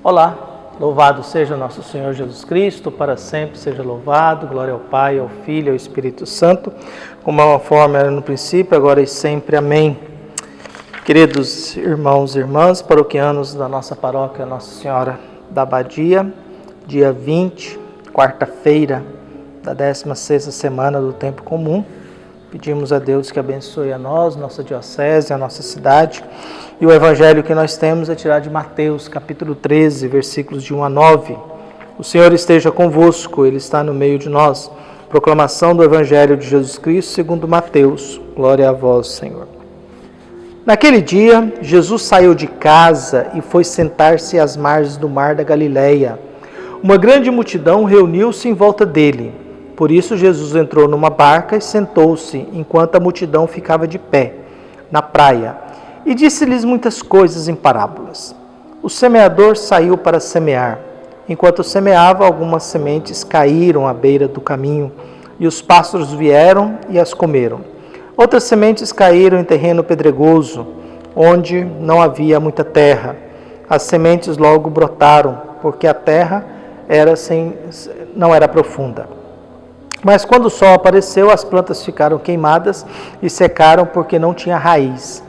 Olá, louvado seja nosso Senhor Jesus Cristo, para sempre seja louvado, glória ao Pai, ao Filho e ao Espírito Santo, como é uma forma era no princípio, agora e sempre. Amém. Queridos irmãos e irmãs, paroquianos da nossa paróquia Nossa Senhora da Abadia, dia 20, quarta-feira da 16ª semana do Tempo Comum, pedimos a Deus que abençoe a nós, nossa diocese, a nossa cidade. E o evangelho que nós temos é tirado de Mateus, capítulo 13, versículos de 1 a 9. O Senhor esteja convosco, Ele está no meio de nós. Proclamação do evangelho de Jesus Cristo segundo Mateus. Glória a vós, Senhor. Naquele dia, Jesus saiu de casa e foi sentar-se às margens do mar da Galileia. Uma grande multidão reuniu-se em volta dele. Por isso, Jesus entrou numa barca e sentou-se, enquanto a multidão ficava de pé, na praia, e disse-lhes muitas coisas em parábolas. O semeador saiu para semear. Enquanto semeava, algumas sementes caíram à beira do caminho, e os pássaros vieram e as comeram. Outras sementes caíram em terreno pedregoso, onde não havia muita terra. As sementes logo brotaram, porque a terra não era profunda. Mas quando o sol apareceu, as plantas ficaram queimadas e secaram porque não tinha raiz.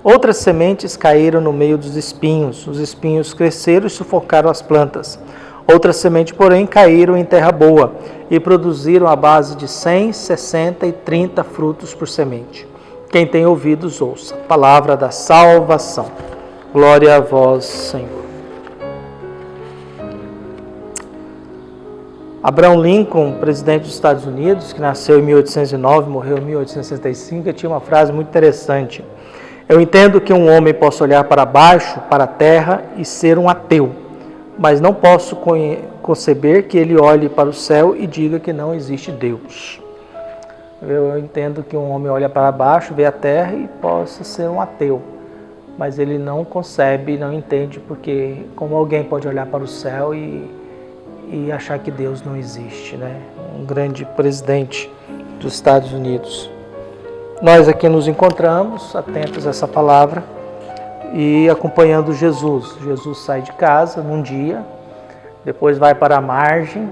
Outras sementes caíram no meio dos espinhos. Os espinhos cresceram e sufocaram as plantas. Outras sementes, porém, caíram em terra boa e produziram a base de 100, 60 e 30 frutos por semente. Quem tem ouvidos, ouça. Palavra da salvação. Glória a vós, Senhor. Abraham Lincoln, presidente dos Estados Unidos, que nasceu em 1809, morreu em 1865, tinha uma frase muito interessante. Eu entendo que um homem possa olhar para baixo, para a terra, e ser um ateu, mas não posso conceber que ele olhe para o céu e diga que não existe Deus. Eu entendo que um homem olha para baixo, vê a terra e possa ser um ateu, mas ele não concebe, não entende, porque como alguém pode olhar para o céu e achar que Deus não existe, né? Um grande presidente dos Estados Unidos. Nós aqui nos encontramos, atentos a essa palavra e acompanhando Jesus. Jesus sai de casa num dia, depois vai para a margem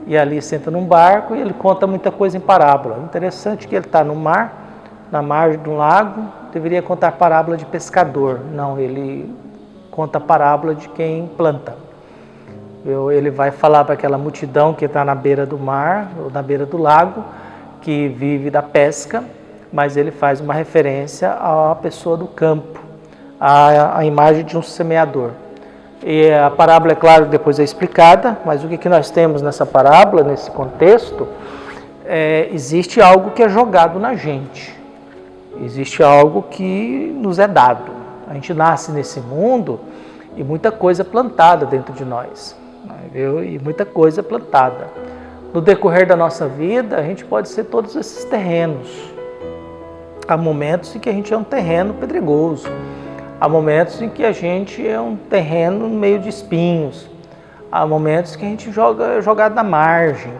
e ali senta num barco e ele conta muita coisa em parábola. Interessante que ele está no mar, na margem de um lago, deveria contar parábola de pescador. Não, ele conta parábola de quem planta. Ele vai falar para aquela multidão que está na beira do mar, ou na beira do lago, que vive da pesca, mas ele faz uma referência à pessoa do campo, à imagem de um semeador. E a parábola, é claro, depois é explicada, mas o que nós temos nessa parábola, nesse contexto, existe algo que é jogado na gente, existe algo que nos é dado. A gente nasce nesse mundo e muita coisa é plantada dentro de nós. E muita coisa plantada. No decorrer da nossa vida, a gente pode ser todos esses terrenos. Há momentos em que a gente é um terreno pedregoso. Há momentos em que a gente é um terreno no meio de espinhos. Há momentos que a gente é jogado na margem.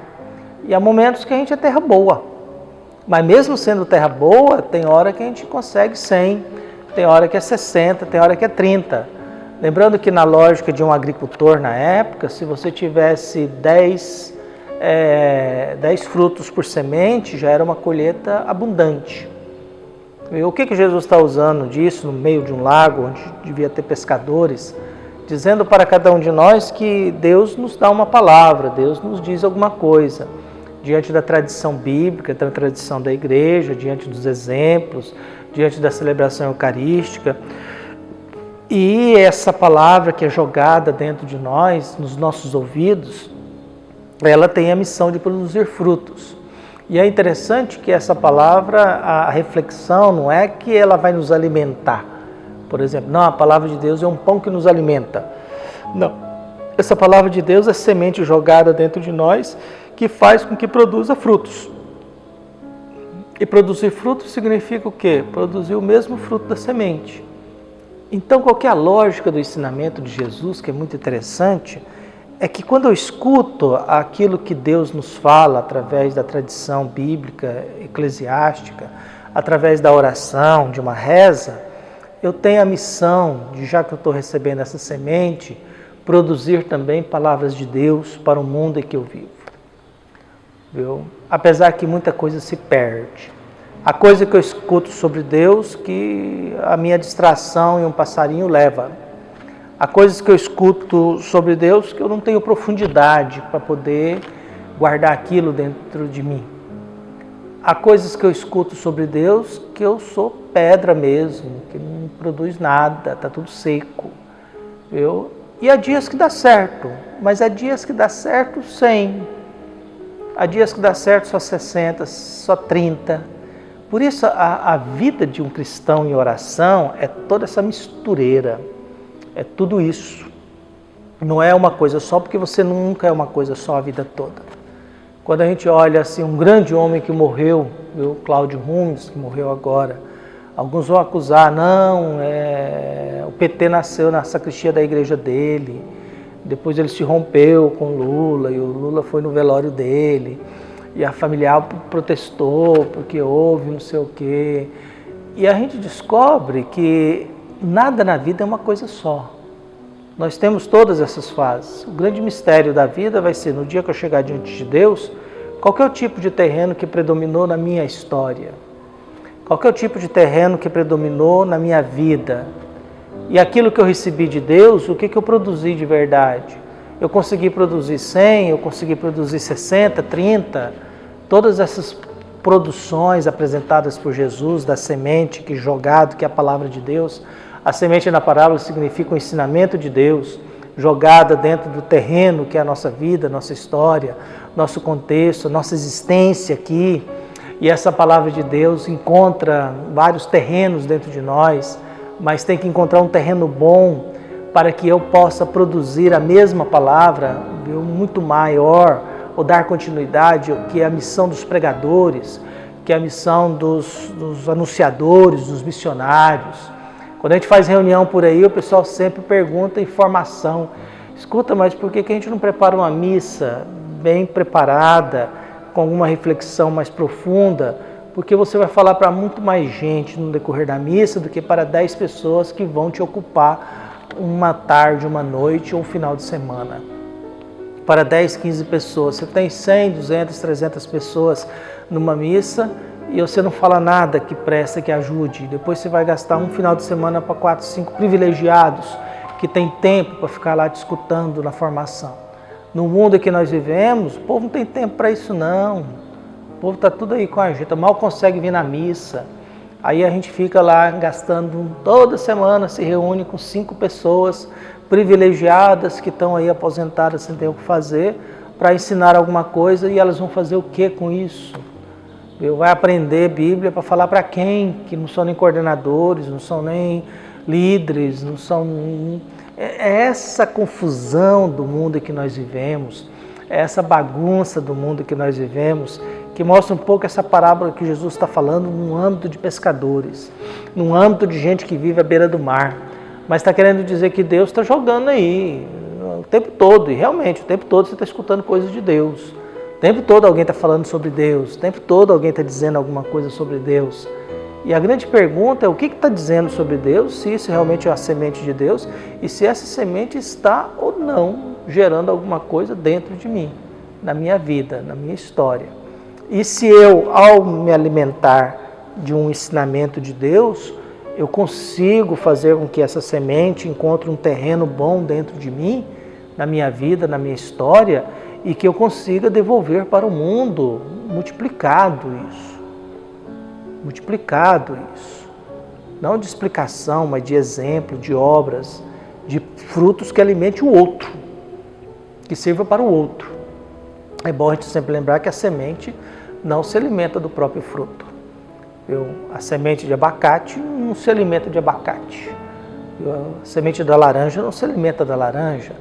E há momentos que a gente é terra boa. Mas mesmo sendo terra boa, tem hora que a gente consegue 100, tem hora que é 60, tem hora que é 30. Lembrando que na lógica de um agricultor na época, se você tivesse 10 frutos por semente, já era uma colheita abundante. E o que Jesus está usando disso no meio de um lago, onde devia ter pescadores, dizendo para cada um de nós que Deus nos dá uma palavra, Deus nos diz alguma coisa, diante da tradição bíblica, da tradição da igreja, diante dos exemplos, diante da celebração eucarística. E essa palavra que é jogada dentro de nós, nos nossos ouvidos, ela tem a missão de produzir frutos. E é interessante que essa palavra, a reflexão não é que ela vai nos alimentar. Por exemplo, não, a palavra de Deus é um pão que nos alimenta. Não, essa palavra de Deus é semente jogada dentro de nós que faz com que produza frutos. E produzir frutos significa o quê? Produzir o mesmo fruto da semente. Então, qual que é a lógica do ensinamento de Jesus, que é muito interessante, é que quando eu escuto aquilo que Deus nos fala através da tradição bíblica, eclesiástica, através da oração, de uma reza, eu tenho a missão de, já que eu estou recebendo essa semente, produzir também palavras de Deus para o mundo em que eu vivo. Viu? Apesar que muita coisa se perde. A coisa que eu escuto sobre Deus que a minha distração e um passarinho leva. Há coisas que eu escuto sobre Deus que eu não tenho profundidade para poder guardar aquilo dentro de mim. Há coisas que eu escuto sobre Deus que eu sou pedra mesmo, que não produz nada, está tudo seco. Viu? E há dias que dá certo, mas há dias que dá certo 100. Há dias que dá certo só 60, só 30. Por isso a vida de um cristão em oração é toda essa mistureira. É tudo isso. Não é uma coisa só, porque você nunca é uma coisa só a vida toda. Quando a gente olha assim, um grande homem que morreu, o Cláudio Rumes, que morreu agora, alguns vão acusar, não, o PT nasceu na sacristia da igreja dele, depois ele se rompeu com o Lula, e o Lula foi no velório dele, e a familiar protestou porque houve não sei o quê. E a gente descobre que nada na vida é uma coisa só. Nós temos todas essas fases. O grande mistério da vida vai ser, no dia que eu chegar diante de Deus, qual que é o tipo de terreno que predominou na minha história? Qual que é o tipo de terreno que predominou na minha vida? E aquilo que eu recebi de Deus, o que eu produzi de verdade? Eu consegui produzir 100, eu consegui produzir 60, 30, todas essas produções apresentadas por Jesus, da semente que jogado, que é a palavra de Deus. A semente na parábola significa o ensinamento de Deus, jogada dentro do terreno que é a nossa vida, nossa história, nosso contexto, nossa existência aqui. E essa palavra de Deus encontra vários terrenos dentro de nós, mas tem que encontrar um terreno bom para que eu possa produzir a mesma palavra, muito maior, ou dar continuidade, que é a missão dos pregadores, que é a missão dos anunciadores, dos missionários. Quando a gente faz reunião por aí, o pessoal sempre pergunta informação. Escuta, mas por que a gente não prepara uma missa bem preparada, com alguma reflexão mais profunda? Porque você vai falar para muito mais gente no decorrer da missa do que para 10 pessoas que vão te ocupar uma tarde, uma noite ou um final de semana. Para 10, 15 pessoas. Você tem 100, 200, 300 pessoas numa missa e você não fala nada que presta, que ajude. Depois você vai gastar um final de semana para 4, 5 privilegiados que tem tempo para ficar lá te escutando na formação. No mundo em que nós vivemos, o povo não tem tempo para isso não. O povo está tudo aí com a gente, mal consegue vir na missa. Aí a gente fica lá gastando, toda semana se reúne com 5 pessoas privilegiadas que estão aí aposentadas sem ter o que fazer, para ensinar alguma coisa, e elas vão fazer o que com isso? Vai aprender Bíblia para falar para quem? Que não são nem coordenadores, não são nem líderes, não são... É essa confusão do mundo em que nós vivemos, é essa bagunça do mundo em que nós vivemos, que mostra um pouco essa parábola que Jesus está falando no âmbito de pescadores, no âmbito de gente que vive à beira do mar. Mas está querendo dizer que Deus está jogando aí o tempo todo, e realmente o tempo todo você está escutando coisas de Deus. O tempo todo alguém está falando sobre Deus, o tempo todo alguém está dizendo alguma coisa sobre Deus. E a grande pergunta é o que está dizendo sobre Deus, se isso realmente é a semente de Deus e se essa semente está ou não gerando alguma coisa dentro de mim, na minha vida, na minha história. E se eu, ao me alimentar de um ensinamento de Deus, eu consigo fazer com que essa semente encontre um terreno bom dentro de mim, na minha vida, na minha história, e que eu consiga devolver para o mundo multiplicado isso. Multiplicado isso. Não de explicação, mas de exemplo, de obras, de frutos que alimente o outro, que sirva para o outro. É bom a gente sempre lembrar que a semente não se alimenta do próprio fruto. A semente de abacate não se alimenta de abacate. A semente da laranja não se alimenta da laranja.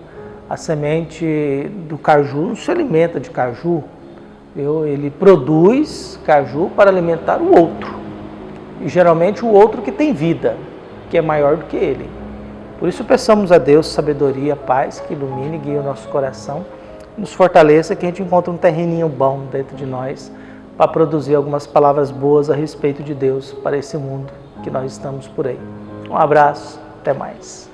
A semente do caju não se alimenta de caju. Ele produz caju para alimentar o outro. E geralmente o outro que tem vida, que é maior do que ele. Por isso peçamos a Deus sabedoria, paz, que ilumine e guie o nosso coração, nos fortaleça, que a gente encontre um terreninho bom dentro de nós, para produzir algumas palavras boas a respeito de Deus para esse mundo que nós estamos por aí. Um abraço, até mais.